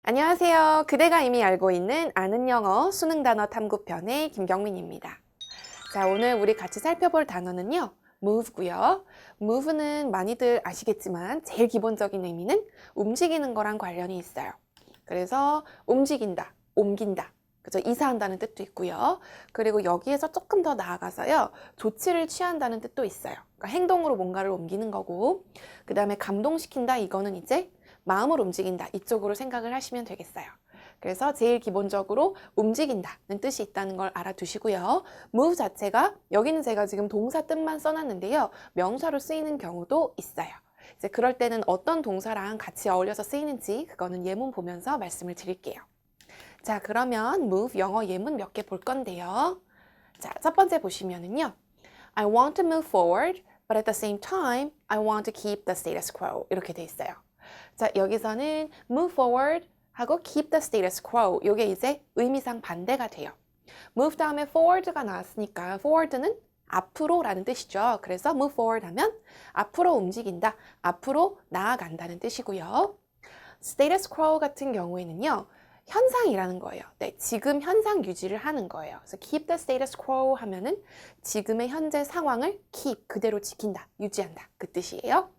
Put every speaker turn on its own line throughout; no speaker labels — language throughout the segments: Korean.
안녕하세요. 그대가 이미 알고 있는 아는 영어 수능 단어 탐구편의 김경민입니다. 자, 오늘 우리 같이 살펴볼 단어는요. move고요. move는 많이들 아시겠지만 제일 기본적인 의미는 움직이는 거랑 관련이 있어요. 그래서 움직인다, 옮긴다. 그죠? 이사한다는 뜻도 있고요. 그리고 여기에서 조금 더 나아가서요. 조치를 취한다는 뜻도 있어요. 그러니까 행동으로 뭔가를 옮기는 거고, 그 다음에 감동시킨다 이거는 이제 마음을 움직인다 이쪽으로 생각을 하시면 되겠어요. 그래서 제일 기본적으로 움직인다는 뜻이 있다는 걸 알아두시고요. move 자체가 여기는 제가 지금 동사 뜻만 써놨는데요. 명사로 쓰이는 경우도 있어요. 이제 그럴 때는 어떤 동사랑 같이 어울려서 쓰이는지 그거는 예문 보면서 말씀을 드릴게요. 자, 그러면 move 영어 예문 몇 개 볼 건데요. 자, 첫 번째 보시면은요. I want to move forward, but at the same time, I want to keep the status quo. 이렇게 돼 있어요. 자, 여기서는 move forward 하고 keep the status quo. 요게 이제 의미상 반대가 돼요. move 다음에 forward가 나왔으니까 forward는 앞으로라는 뜻이죠. 그래서 move forward 하면 앞으로 움직인다, 앞으로 나아간다는 뜻이고요. status quo 같은 경우에는요. 현상이라는 거예요. 네, 지금 현상 유지를 하는 거예요. 그래서 keep the status quo 하면은 지금의 현재 상황을 keep, 그대로 지킨다, 유지한다. 그 뜻이에요.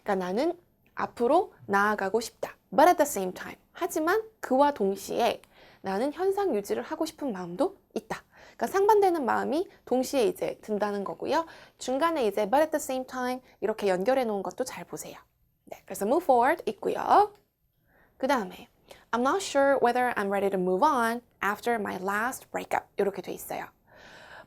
그러니까 나는 앞으로 나아가고 싶다. But at the same time. 하지만 그와 동시에 나는 현상 유지를 하고 싶은 마음도 있다. 그러니까 상반되는 마음이 동시에 이제 든다는 거고요. 중간에 이제 but at the same time 이렇게 연결해 놓은 것도 잘 보세요. 네, 그래서 move forward 있고요. 그 다음에 I'm not sure whether I'm ready to move on after my last breakup. 이렇게 돼 있어요.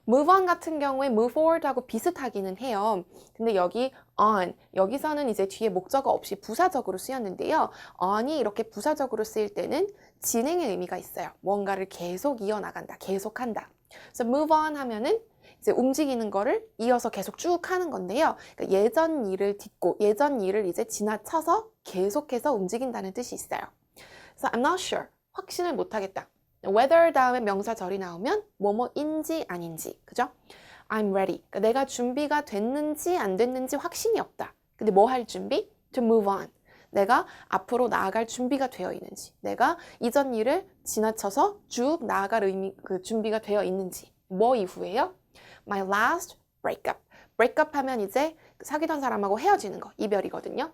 move on 같은 경우에 move forward하고 비슷하기는 해요. 근데 여기 on, 여기서는 이제 뒤에 목적어 없이 부사적으로 쓰였는데요. on이 이렇게 부사적으로 쓰일 때는 진행의 의미가 있어요. 뭔가를 계속 이어나간다, 계속한다. 그래서 move on 하면은 이제 움직이는 거를 이어서 계속 쭉 하는 건데요. 그러니까 예전 일을 딛고 예전 일을 이제 지나쳐서 계속해서 움직인다는 뜻이 있어요. 그래서 I'm not sure, 확신을 못하겠다. whether 다음에 명사절이 나오면 뭐뭐인지 아닌지, 그죠? I'm ready. 그러니까 내가 준비가 됐는지 안 됐는지 확신이 없다. 근데 뭐 할 준비? To move on. 내가 앞으로 나아갈 준비가 되어 있는지, 내가 이전 일을 지나쳐서 쭉 나아갈 그 준비가 되어 있는지. 뭐 이후에요? My last breakup. breakup 하면 이제 사귀던 사람하고 헤어지는 거, 이별이거든요.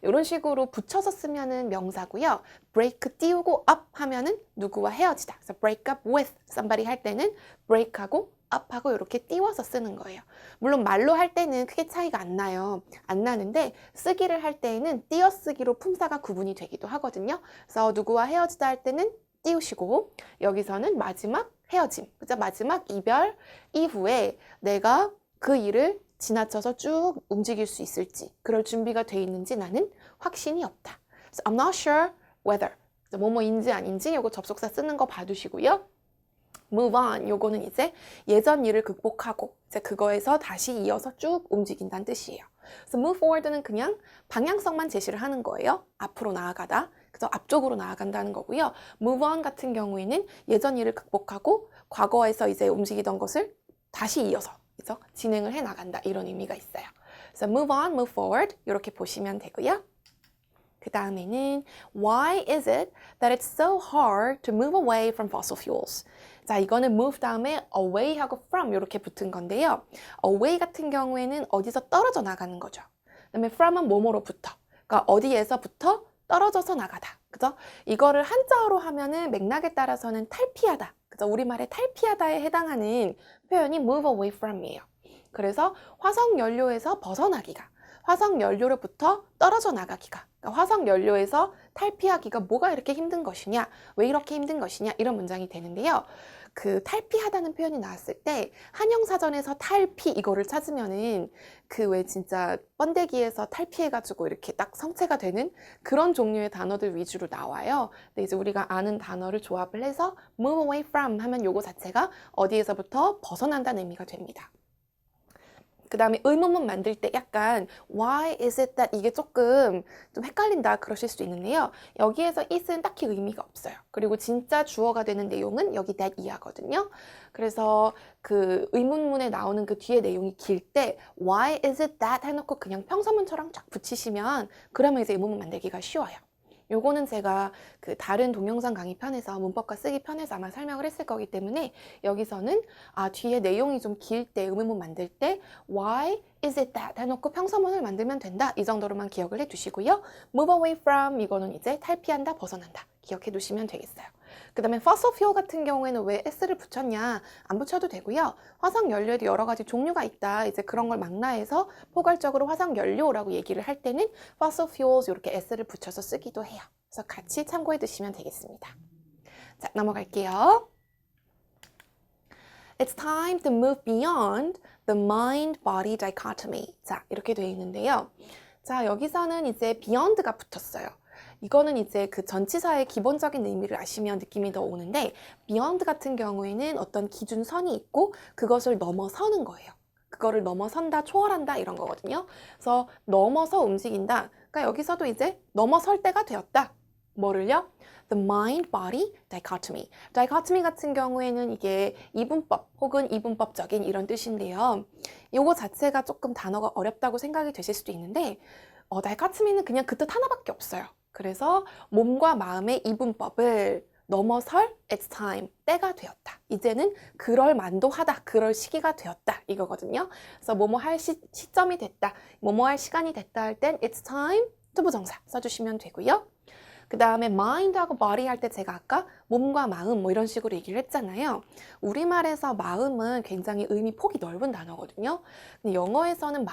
이런 식으로 붙여서 쓰면은 명사고요. break 띄우고 up 하면은 누구와 헤어지다. 그래서 break up with somebody 할 때는 break하고 up하고 이렇게 띄워서 쓰는 거예요. 물론 말로 할 때는 크게 차이가 안 나요. 안 나는데 쓰기를 할 때에는 띄어쓰기로 품사가 구분이 되기도 하거든요. 그래서 누구와 헤어지다 할 때는 띄우시고 여기서는 마지막 헤어짐, 그죠? 마지막 이별 이후에 내가 그 일을 지나쳐서 쭉 움직일 수 있을지, 그럴 준비가 돼 있는지 나는 확신이 없다. So I'm not sure whether. 뭐뭐인지 아닌지 요거 접속사 쓰는 거 봐두시고요. move on 요거는 이제 예전 일을 극복하고 이제 그거에서 다시 이어서 쭉 움직인다는 뜻이에요. 그래서 move forward는 그냥 방향성만 제시를 하는 거예요. 앞으로 나아가다. 그래서 앞쪽으로 나아간다는 거고요. move on 같은 경우에는 예전 일을 극복하고 과거에서 이제 움직이던 것을 다시 이어서 그래서 진행을 해 나간다 이런 의미가 있어요. 그래서 move on, move forward 이렇게 보시면 되고요. 그 다음에는 Why is it that it's so hard to move away from fossil fuels? 자, 이거는 move 다음에 away하고 from 이렇게 붙은 건데요. away 같은 경우에는 어디서 떨어져 나가는 거죠. 그다음에 from은 뭐뭐로부터. 그러니까 어디에서부터 떨어져서 나가다. 그죠? 이거를 한자어로 하면은 맥락에 따라서는 탈피하다. 그죠? 우리말에 탈피하다에 해당하는 표현이 move away from이에요. 그래서 화석 연료에서 벗어나기가, 화석 연료로부터 떨어져 나가기가, 그러니까 화석 연료에서 탈피하기가 뭐가 이렇게 힘든 것이냐, 왜 이렇게 힘든 것이냐 이런 문장이 되는데요. 그 탈피하다는 표현이 나왔을 때 한영사전에서 탈피 이거를 찾으면은 그 왜 진짜 번데기에서 탈피해가지고 이렇게 딱 성체가 되는 그런 종류의 단어들 위주로 나와요. 근데 이제 우리가 아는 단어를 조합을 해서 move away from 하면 요거 자체가 어디에서부터 벗어난다는 의미가 됩니다. 그 다음에 의문문 만들 때 약간 Why is it that 이게 조금 좀 헷갈린다 그러실 수도 있는데요. 여기에서 it은 딱히 의미가 없어요. 그리고 진짜 주어가 되는 내용은 여기 that 이하거든요. 그래서 그 의문문에 나오는 그 뒤에 내용이 길 때 Why is it that 해놓고 그냥 평서문처럼 쫙 붙이시면 그러면 이제 의문문 만들기가 쉬워요. 요거는 제가 그 다른 동영상 강의 편에서 문법과 쓰기 편에서 아마 설명을 했을 거기 때문에 여기서는 뒤에 내용이 좀 길 때 의문문 만들 때 why is it that 해놓고 평서문을 만들면 된다. 이 정도로만 기억을 해두시고요. move away from 이거는 이제 탈피한다, 벗어난다. 기억해 두시면 되겠어요. 그 다음에 fossil fuel 같은 경우에는 왜 s를 붙였냐? 안 붙여도 되고요. 화석 연료에도 여러 가지 종류가 있다. 이제 그런 걸 망라해서 포괄적으로 화석 연료라고 얘기를 할 때는 fossil fuels 이렇게 s를 붙여서 쓰기도 해요. 그래서 같이 참고해 두시면 되겠습니다. 자, 넘어갈게요. It's time to move beyond the mind-body dichotomy. 자, 이렇게 되어 있는데요. 자, 여기서는 이제 beyond가 붙었어요. 이거는 이제 그 전치사의 기본적인 의미를 아시면 느낌이 더 오는데 beyond 같은 경우에는 어떤 기준선이 있고 그것을 넘어서는 거예요. 그거를 넘어선다, 초월한다 이런 거거든요. 그래서 넘어서 움직인다. 그러니까 여기서도 이제 넘어설 때가 되었다. 뭐를요? The mind-body dichotomy. dichotomy 같은 경우에는 이게 이분법 혹은 이분법적인 이런 뜻인데요. 이거 자체가 조금 단어가 어렵다고 생각이 되실 수도 있는데 dichotomy는 그냥 그 뜻 하나밖에 없어요. 그래서 몸과 마음의 이분법을 넘어설 it's time, 때가 되었다. 이제는 그럴 만도 하다, 그럴 시기가 되었다 이거거든요. 그래서 뭐뭐 할 시점이 됐다, 뭐뭐 할 시간이 됐다 할 땐 it's time, 투부정사 써주시면 되고요. 그 다음에 mind하고 body 할 때 제가 아까 몸과 마음 뭐 이런 식으로 얘기를 했잖아요. 우리말에서 마음은 굉장히 의미 폭이 넓은 단어거든요. 근데 영어에서는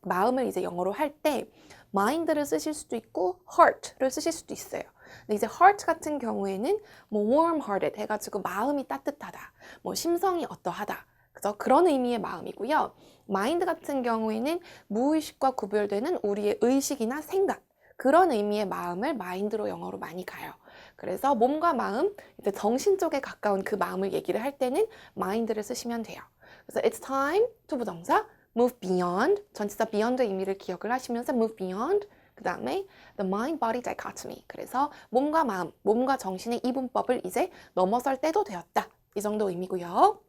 마음을 이제 영어로 할 때 mind를 쓰실 수도 있고 heart를 쓰실 수도 있어요. 근데 이제 heart 같은 경우에는 뭐 warm-hearted 해가지고 마음이 따뜻하다, 뭐 심성이 어떠하다. 그죠? 그런 의미의 마음이고요. mind 같은 경우에는 무의식과 구별되는 우리의 의식이나 생각. 그런 의미의 마음을 마인드로 영어로 많이 가요. 그래서 몸과 마음, 이제 정신 쪽에 가까운 그 마음을 얘기를 할 때는 마인드를 쓰시면 돼요. 그래서 it's time, 투부정사, move beyond, 전치사 beyond 의미를 기억을 하시면서 move beyond, 그 다음에 the mind-body dichotomy. 그래서 몸과 마음, 몸과 정신의 이분법을 이제 넘어설 때도 되었다. 이 정도 의미고요.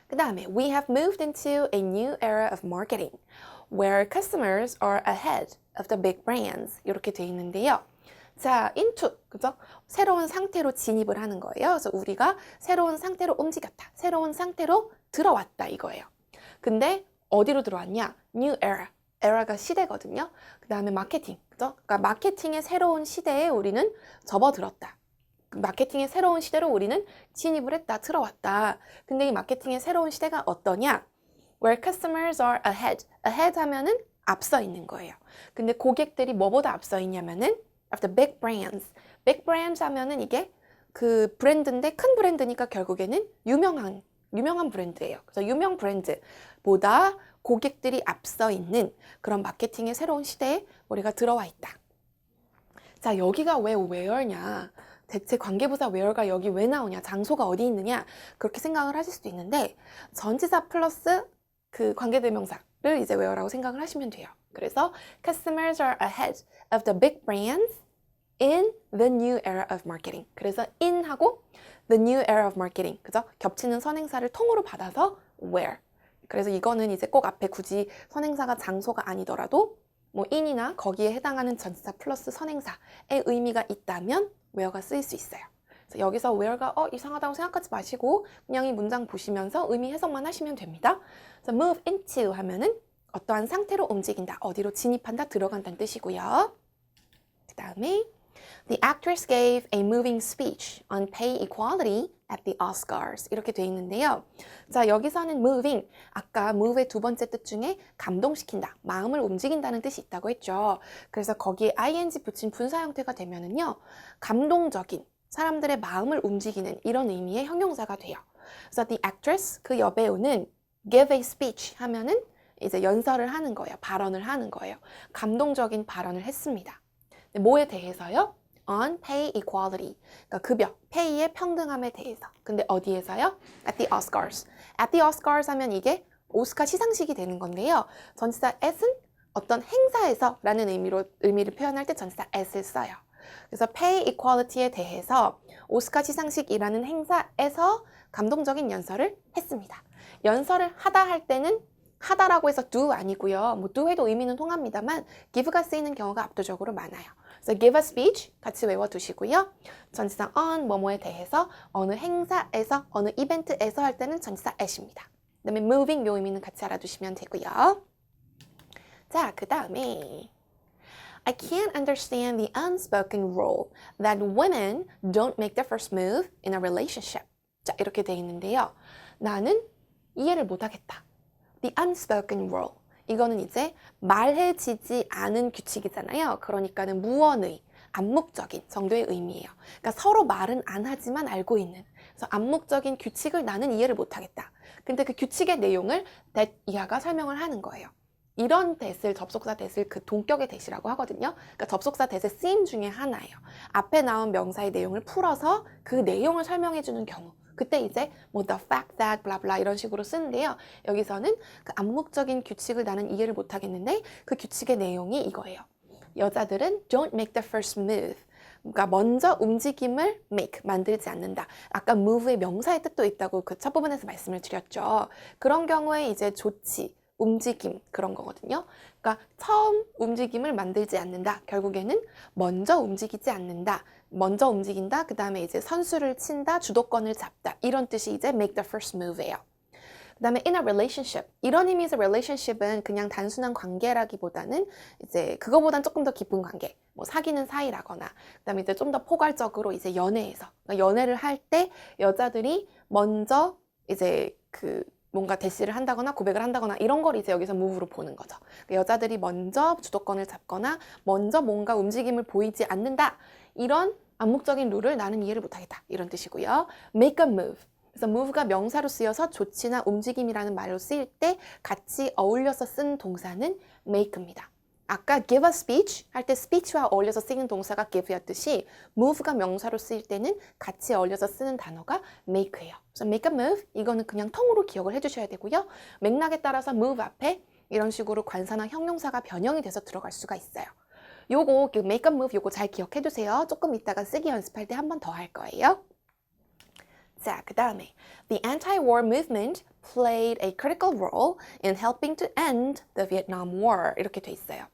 그 다음에 we have moved into a new era of marketing where customers are ahead of the big brands 이렇게 돼 있는데요. 자, into, 그죠? 새로운 상태로 진입을 하는 거예요. 그래서 우리가 새로운 상태로 움직였다. 새로운 상태로 들어왔다 이거예요. 근데 어디로 들어왔냐? New era. era가 시대거든요. 그 다음에 마케팅, 그죠? 그러니까 마케팅의 새로운 시대에 우리는 접어들었다. 마케팅의 새로운 시대로 우리는 진입을 했다, 들어왔다. 근데 이 마케팅의 새로운 시대가 어떠냐? Where customers are ahead. ahead 하면은 앞서 있는 거예요. 근데 고객들이 뭐보다 앞서 있냐면은 of the big brands. big brands 하면은 이게 그 브랜드인데 큰 브랜드니까 결국에는 유명한 브랜드예요. 그래서 유명 브랜드보다 고객들이 앞서 있는 그런 마케팅의 새로운 시대에 우리가 들어와 있다. 자, 여기가 왜 where냐? 대체 관계부사 where가 여기 왜 나오냐? 장소가 어디 있느냐? 그렇게 생각을 하실 수도 있는데 전치사 플러스 그 관계대명사를 이제 where라고 생각을 하시면 돼요. 그래서 customers are ahead of the big brands in the new era of marketing. 그래서 in하고 the new era of marketing. 그죠? 겹치는 선행사를 통으로 받아서 where. 그래서 이거는 이제 꼭 앞에 굳이 선행사가 장소가 아니더라도 뭐 in이나 거기에 해당하는 전치사 플러스 선행사의 의미가 있다면 where가 쓰일 수 있어요. 그래서 여기서 where가 이상하다고 생각하지 마시고 그냥 이 문장 보시면서 의미 해석만 하시면 됩니다. 그래서 move into 하면은 어떠한 상태로 움직인다, 어디로 진입한다, 들어간다는 뜻이고요. 그 다음에 The actress gave a moving speech on pay equality at the Oscars. 이렇게 돼 있는데요. 자, 여기서는 moving, 아까 move의 두 번째 뜻 중에 감동시킨다, 마음을 움직인다는 뜻이 있다고 했죠. 그래서 거기에 ing 붙인 분사 형태가 되면은요, 감동적인, 사람들의 마음을 움직이는 이런 의미의 형용사가 돼요. 그래서 the actress, 그 여배우는 give a speech 하면은 이제 연설을 하는 거예요. 발언을 하는 거예요. 감동적인 발언을 했습니다. 뭐에 대해서요? On pay equality. 그러니까 급여, pay의 평등함에 대해서. 근데 어디에서요? At the Oscars. At the Oscars 하면 이게 오스카 시상식이 되는 건데요. 전치사 at은 어떤 행사에서 라는 의미를 표현할 때 전치사 at을 써요. 그래서 pay equality에 대해서 오스카 시상식이라는 행사에서 감동적인 연설을 했습니다. 연설을 하다 할 때는 하다라고 해서 do 아니고요. 뭐 do 해도 의미는 통합니다만 give가 쓰이는 경우가 압도적으로 많아요. 그래서 give a speech 같이 외워두시고요. 전치사 on 뭐뭐에 대해서 어느 행사에서 어느 이벤트에서 할 때는 전치사 at입니다. 그 다음에 moving 요 의미는 같이 알아두시면 되고요. 자, 그 다음에 I can't understand the unspoken rule that women don't make the first move in a relationship. 자, 이렇게 돼 있는데요. 나는 이해를 못하겠다. The unspoken rule. 이거는 이제 말해지지 않은 규칙이잖아요. 그러니까는 무언의, 암묵적인 정도의 의미예요. 그러니까 서로 말은 안 하지만 알고 있는. 그래서 암묵적인 규칙을 나는 이해를 못하겠다. 근데 그 규칙의 내용을 that 이하가 설명을 하는 거예요. 이런 that을 접속사 that을 그 동격의 that이라고 하거든요. 그러니까 접속사 that의 쓰임 중에 하나예요. 앞에 나온 명사의 내용을 풀어서 그 내용을 설명해 주는 경우. 그때 이제 뭐 the fact that 블라블라 이런 식으로 쓰는데요. 여기서는 그 암묵적인 규칙을 나는 이해를 못 하겠는데 그 규칙의 내용이 이거예요. 여자들은 don't make the first move. 그러니까 먼저 움직임을 make, 만들지 않는다. 아까 move의 명사의 뜻도 있다고 그 첫 부분에서 말씀을 드렸죠. 그런 경우에 이제 조치, 움직임 그런 거거든요. 그러니까 처음 움직임을 만들지 않는다. 결국에는 먼저 움직이지 않는다. 먼저 움직인다. 그 다음에 이제 선수를 친다. 주도권을 잡다. 이런 뜻이 이제 make the first move예요. 그 다음에 in a relationship. 이런 의미에서 relationship은 그냥 단순한 관계라기보다는 이제 그거보단 조금 더 깊은 관계. 뭐 사귀는 사이라거나 그 다음에 이제 좀 더 포괄적으로 이제 연애에서 그러니까 연애를 할 때 여자들이 먼저 이제 그 뭔가 대시를 한다거나 고백을 한다거나 이런 걸 이제 여기서 move로 보는 거죠. 그러니까 여자들이 먼저 주도권을 잡거나 먼저 뭔가 움직임을 보이지 않는다. 이런 암묵적인 룰을 나는 이해를 못하겠다. 이런 뜻이고요. make a move. 그래서 move가 명사로 쓰여서 조치나 움직임이라는 말로 쓰일 때 같이 어울려서 쓴 동사는 make입니다. 아까 give a speech 할 때 speech와 어울려서 쓰이는 동사가 give였듯이 move가 명사로 쓰일 때는 같이 어울려서 쓰는 단어가 make예요. 그래서 make a move 이거는 그냥 통으로 기억을 해주셔야 되고요. 맥락에 따라서 move 앞에 이런 식으로 관사나 형용사가 변형이 돼서 들어갈 수가 있어요. 요거 make a move 요거 잘 기억해 두세요. 조금 이따가 쓰기 연습할 때 한 번 더 할 거예요. 자, 그 다음에 The anti-war movement played a critical role in helping to end the Vietnam War 이렇게 돼 있어요.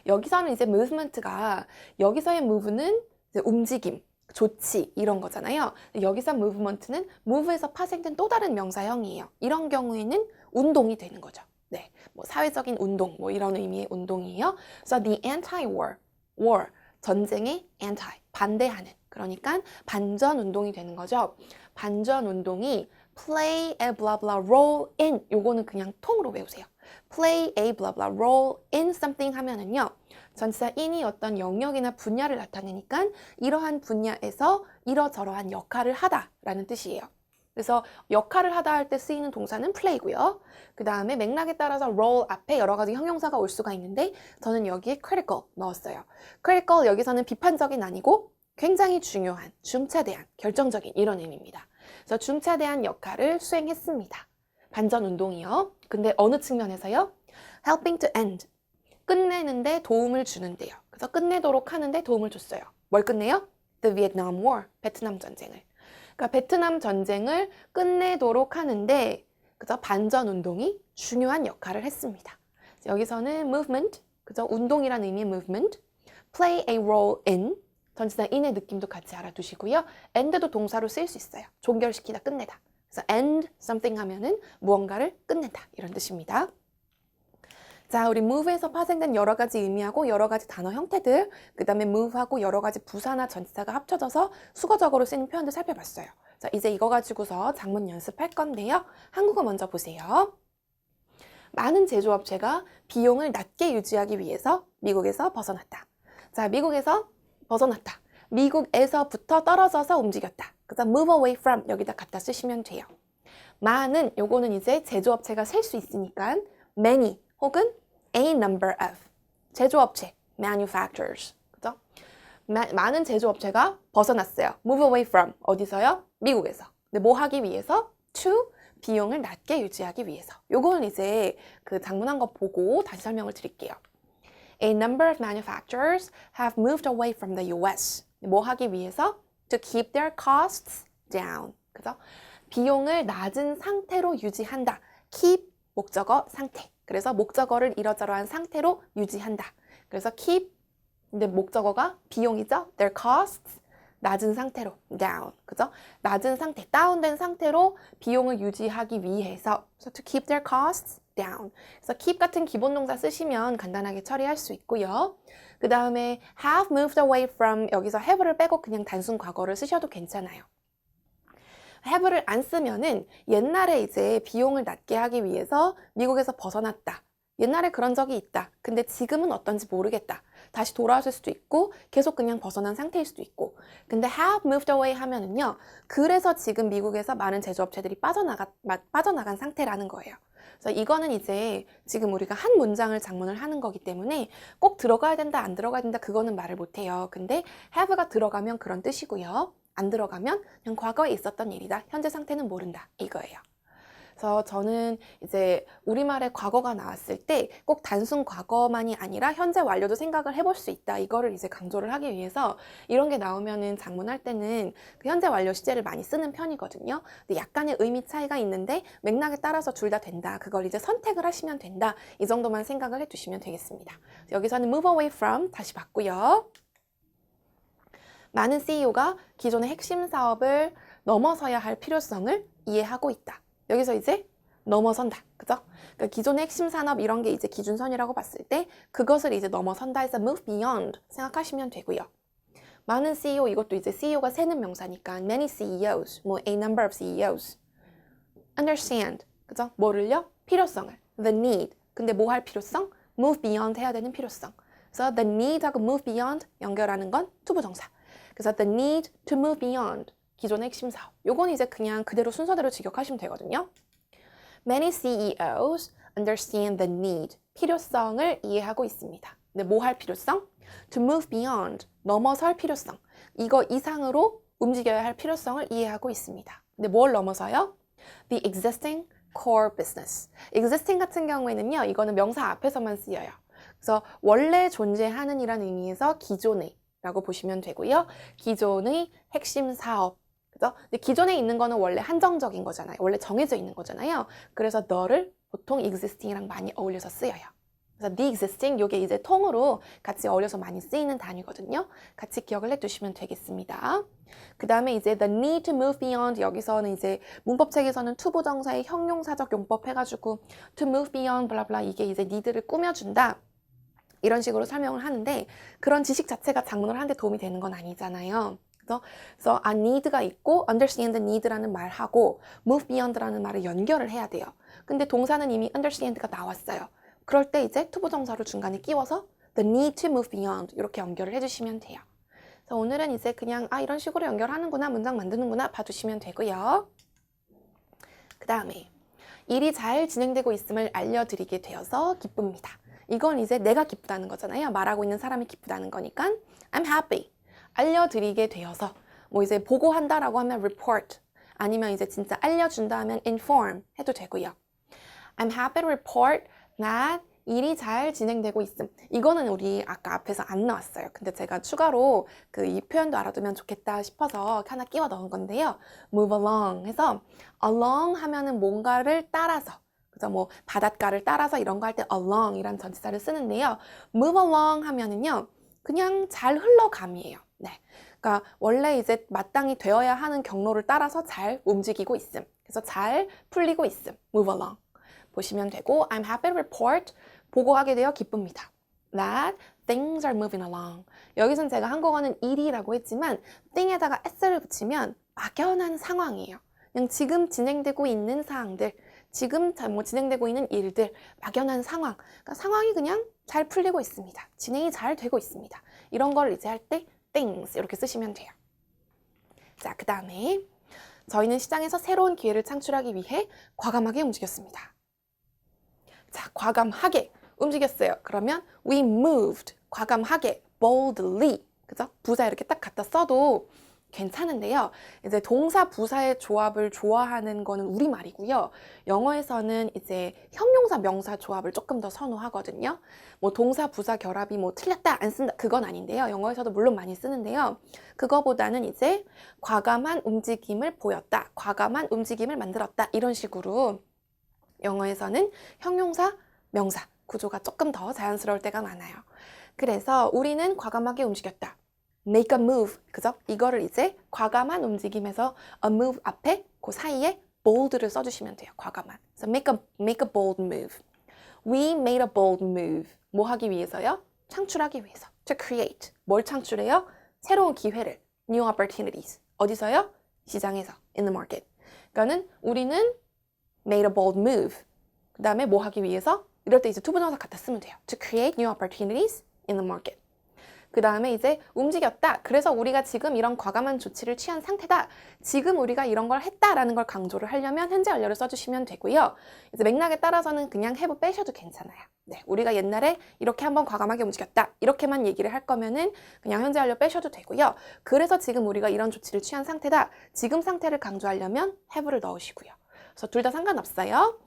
여기서는 이제 movement가 여기서의 move는 이제 움직임, 조치 이런 거잖아요. 여기서 movement는 move에서 파생된 또 다른 명사형이에요. 이런 경우에는 운동이 되는 거죠. 네, 뭐 사회적인 운동 뭐 이런 의미의 운동이에요. 그래서 the anti-war, war 전쟁의 anti 반대하는 그러니까 반전 운동이 되는 거죠. 반전 운동이 play a blah blah role in 요거는 그냥 통으로 외우세요. play a blah blah role in something 하면은요. 전치사 in이 어떤 영역이나 분야를 나타내니까 이러한 분야에서 이러저러한 역할을 하다라는 뜻이에요. 그래서 역할을 하다 할 때 쓰이는 동사는 play고요. 그 다음에 맥락에 따라서 role 앞에 여러 가지 형용사가 올 수가 있는데 저는 여기에 critical 넣었어요. critical 여기서는 비판적인 아니고 굉장히 중요한, 중차대한, 결정적인 이런 의미입니다. 그래서 중차대한 역할을 수행했습니다. 반전 운동이요. 근데 어느 측면에서요? helping to end. 끝내는데 도움을 주는데요. 그래서 끝내도록 하는데 도움을 줬어요. 뭘 끝내요? The Vietnam War, 베트남 전쟁을. 그러니까 베트남 전쟁을 끝내도록 하는데 그죠? 반전 운동이 중요한 역할을 했습니다. 여기서는 movement, 그죠? 운동이라는 의미의 movement, play a role in, 전치사 in의 느낌도 같이 알아두시고요. end도 동사로 쓰일 수 있어요. 종결시키다, 끝내다. 그래서 end something 하면은 무언가를 끝낸다 이런 뜻입니다. 자, 우리 move에서 파생된 여러 가지 의미하고 여러 가지 단어 형태들, 그 다음에 move하고 여러 가지 부사나 전치사가 합쳐져서 수거적으로 쓰이는 표현들 살펴봤어요. 자, 이제 이거 가지고서 작문 연습할 건데요. 한국어 먼저 보세요. 많은 제조업체가 비용을 낮게 유지하기 위해서 미국에서 벗어났다. 자, 미국에서 벗어났다. 미국에서부터 떨어져서 움직였다. 그래서 move away from 여기다 갖다 쓰시면 돼요. 많은 요거는 이제 제조업체가 셀 수 있으니까 many 혹은 a number of 제조업체 manufacturers 그죠? 많은 제조업체가 벗어났어요. move away from 어디서요? 미국에서. 근데 뭐 하기 위해서? to 비용을 낮게 유지하기 위해서. 요거는 이제 그 작문한 거 보고 다시 설명을 드릴게요. A number of manufacturers have moved away from the US. 뭐 하기 위해서? To keep their costs down. 그죠? 비용을 낮은 상태로 유지한다. keep 목적어 상태. 그래서 목적어를 이러저러한 상태로 유지한다. 그래서 keep 근데 목적어가 비용이죠. Their costs 낮은 상태로 down, 그죠? 낮은 상태, 다운된 상태로 비용을 유지하기 위해서 so to keep their costs down. 그래서 keep 같은 기본 동사 쓰시면 간단하게 처리할 수 있고요. 그 다음에 have moved away from 여기서 have를 빼고 그냥 단순 과거를 쓰셔도 괜찮아요. have를 안 쓰면은 옛날에 이제 비용을 낮게 하기 위해서 미국에서 벗어났다. 옛날에 그런 적이 있다. 근데 지금은 어떤지 모르겠다. 다시 돌아왔을 수도 있고 계속 그냥 벗어난 상태일 수도 있고. 근데 have moved away 하면은요. 그래서 지금 미국에서 많은 제조업체들이 빠져나간 상태라는 거예요. 그래서 이거는 이제 지금 우리가 한 문장을 작문을 하는 거기 때문에 꼭 들어가야 된다, 안 들어가야 된다 그거는 말을 못해요. 근데 have가 들어가면 그런 뜻이고요. 안 들어가면 그냥 과거에 있었던 일이다. 현재 상태는 모른다. 이거예요. 그래서 저는 이제 우리말에 과거가 나왔을 때 꼭 단순 과거만이 아니라 현재 완료도 생각을 해볼 수 있다. 이거를 이제 강조를 하기 위해서 이런 게 나오면은 작문할 때는 그 현재 완료 시제를 많이 쓰는 편이거든요. 근데 약간의 의미 차이가 있는데 맥락에 따라서 둘 다 된다. 그걸 이제 선택을 하시면 된다. 이 정도만 생각을 해두시면 되겠습니다. 여기서는 move away from 다시 봤고요. 많은 CEO가 기존의 핵심 사업을 넘어서야 할 필요성을 이해하고 있다. 여기서 이제 넘어선다. 그죠? 그러니까 기존의 핵심 산업 이런 게 이제 기준선이라고 봤을 때 그것을 이제 넘어선다 해서 move beyond 생각하시면 되고요. 많은 CEO, 이것도 이제 CEO가 세는 명사니까 many CEOs, 뭐 a number of CEOs understand, 그죠? 뭐를요? 필요성을, the need. 근데 뭐 할 필요성? move beyond 해야 되는 필요성. 그래서 the need하고 move beyond 연결하는 건 투부정사. 그래서 the need to move beyond 기존의 핵심 사업. 요건 이제 그냥 그대로 순서대로 직역하시면 되거든요. Many CEOs understand the need. 필요성을 이해하고 있습니다. 근데 뭐 할 필요성? To move beyond. 넘어설 필요성. 이거 이상으로 움직여야 할 필요성을 이해하고 있습니다. 근데 뭘 넘어서요? The existing core business. existing 같은 경우에는요. 이거는 명사 앞에서만 쓰여요. 그래서 원래 존재하는 이라는 의미에서 기존의 라고 보시면 되고요. 기존의 핵심 사업. 그죠? 근데 기존에 있는 거는 원래 한정적인 거잖아요. 원래 정해져 있는 거잖아요. 그래서 너를 보통 existing이랑 많이 어울려서 쓰여요. 그래서 the existing, 요게 이제 통으로 같이 어울려서 많이 쓰이는 단위거든요. 같이 기억을 해두시면 되겠습니다. 그 다음에 이제 the need to move beyond, 여기서는 이제 문법책에서는 투부정사의 형용사적 용법 해가지고 to move beyond 블라블라 이게 이제 need를 꾸며준다. 이런 식으로 설명을 하는데 그런 지식 자체가 작문을 하는데 도움이 되는 건 아니잖아요. 그래서 a need가 있고 understand the need라는 말하고 move beyond라는 말을 연결을 해야 돼요. 근데 동사는 이미 understand가 나왔어요. 그럴 때 이제 투부정사를 중간에 끼워서 the need to move beyond 이렇게 연결을 해주시면 돼요. 그래서 오늘은 이제 그냥 이런 식으로 연결하는구나, 문장 만드는구나 봐주시면 되고요. 그 다음에 일이 잘 진행되고 있음을 알려드리게 되어서 기쁩니다. 이건 이제 내가 기쁘다는 거잖아요. 말하고 있는 사람이 기쁘다는 거니까 I'm happy. 알려드리게 되어서 뭐 이제 보고한다라고 하면 report 아니면 이제 진짜 알려준다 하면 inform 해도 되고요. I'm happy to report that 일이 잘 진행되고 있음. 이거는 우리 아까 앞에서 안 나왔어요. 근데 제가 추가로 이 표현도 알아두면 좋겠다 싶어서 하나 끼워 넣은 건데요. move along 해서 along 하면은 뭔가를 따라서 그래서 뭐 바닷가를 따라서 이런 거 할 때 along 이란 전치사를 쓰는데요. move along 하면은요. 그냥 잘 흘러감이에요. 네. 그러니까 원래 이제 마땅히 되어야 하는 경로를 따라서 잘 움직이고 있음. 그래서 잘 풀리고 있음. move along. 보시면 되고 I'm happy to report. 보고하게 되어 기쁩니다. That things are moving along. 여기선 제가 한국어는 일이라고 했지만 thing에다가 s를 붙이면 막연한 상황이에요. 그냥 지금 진행되고 있는 사항들, 지금 뭐 진행되고 있는 일들, 막연한 상황. 그러니까 상황이 그냥 잘 풀리고 있습니다. 진행이 잘 되고 있습니다. 이런 걸 이제 할 때 things 이렇게 쓰시면 돼요. 자, 그 다음에 저희는 시장에서 새로운 기회를 창출하기 위해 과감하게 움직였습니다. 자, 과감하게 움직였어요. 그러면 we moved, 과감하게, boldly, 그죠? 부사 이렇게 딱 갖다 써도 괜찮은데요. 이제 동사 부사의 조합을 좋아하는 거는 우리말이고요. 영어에서는 이제 형용사 명사 조합을 조금 더 선호하거든요. 뭐 동사 부사 결합이 뭐 틀렸다 안 쓴다 그건 아닌데요. 영어에서도 물론 많이 쓰는데요. 그거보다는 이제 과감한 움직임을 보였다, 과감한 움직임을 만들었다 이런 식으로 영어에서는 형용사 명사 구조가 조금 더 자연스러울 때가 많아요. 그래서 우리는 과감하게 움직였다. make a move. 그죠? 이거를 이제 과감한 움직임에서 a move 앞에 그 사이에 bold를 써주시면 돼요. 과감한. 그래서 make a bold move. We made a bold move. 뭐 하기 위해서요? 창출하기 위해서. To create. 뭘 창출해요? 새로운 기회를. New opportunities. 어디서요? 시장에서. In the market. 그러니까는 우리는 made a bold move. 그 다음에 뭐 하기 위해서? 이럴 때 이제 투부정사 갖다 쓰면 돼요. To create new opportunities in the market. 그 다음에 이제 움직였다. 그래서 우리가 지금 이런 과감한 조치를 취한 상태다. 지금 우리가 이런 걸 했다라는 걸 강조를 하려면 현재 완료를 써주시면 되고요. 이제 맥락에 따라서는 그냥 have 빼셔도 괜찮아요. 네, 우리가 옛날에 이렇게 한번 과감하게 움직였다. 이렇게만 얘기를 할 거면은 그냥 현재 완료 빼셔도 되고요. 그래서 지금 우리가 이런 조치를 취한 상태다. 지금 상태를 강조하려면 have를 넣으시고요. 그래서 둘 다 상관없어요.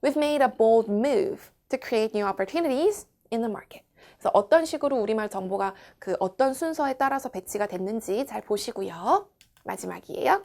We've made a bold move to create new opportunities in the market. 그래서 어떤 식으로 우리말 정보가 그 어떤 순서에 따라서 배치가 됐는지 잘 보시고요. 마지막이에요.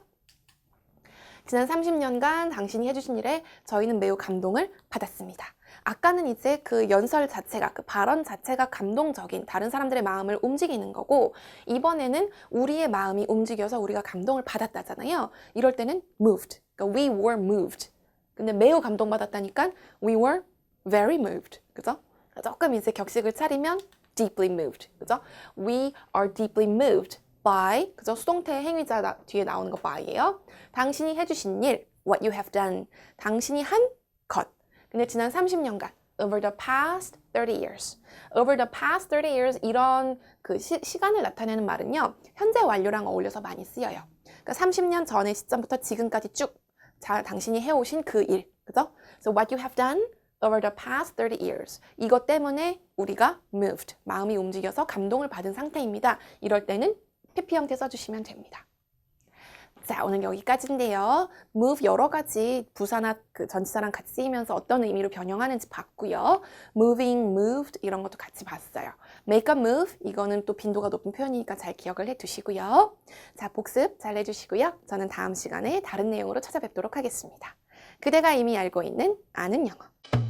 지난 30년간 당신이 해주신 일에 저희는 매우 감동을 받았습니다. 아까는 이제 그 연설 자체가, 그 발언 자체가 감동적인 다른 사람들의 마음을 움직이는 거고, 이번에는 우리의 마음이 움직여서 우리가 감동을 받았다잖아요. 이럴 때는 moved. 그러니까 we were moved. 근데 매우 감동받았다니까 we were very moved. 그죠? 조금 이제 격식을 차리면 deeply moved. 그죠? We are deeply moved by. 그죠? 수동태 행위자 뒤에 나오는 거 by예요. 당신이 해주신 일, what you have done. 당신이 한 것. 근데 지난 30년간, over the past 30 years. over the past 30 years 이런 그 시간을 나타내는 말은요. 현재 완료랑 어울려서 많이 쓰여요. 그러니까 30년 전의 시점부터 지금까지 쭉 당신이 해오신 그 일. 그죠? So what you have done over the past 30 years. 이것 때문에 우리가 moved, 마음이 움직여서 감동을 받은 상태입니다. 이럴 때는 PP 형태 써주시면 됩니다. 자, 오늘 여기까지인데요. move 여러 가지 부사나 그 전치사랑 같이 쓰이면서 어떤 의미로 변형하는지 봤고요. moving, moved 이런 것도 같이 봤어요. make a move 이거는 또 빈도가 높은 표현이니까 잘 기억을 해두시고요. 자, 복습 잘 해주시고요. 저는 다음 시간에 다른 내용으로 찾아뵙도록 하겠습니다. 그대가 이미 알고 있는 아는 영어.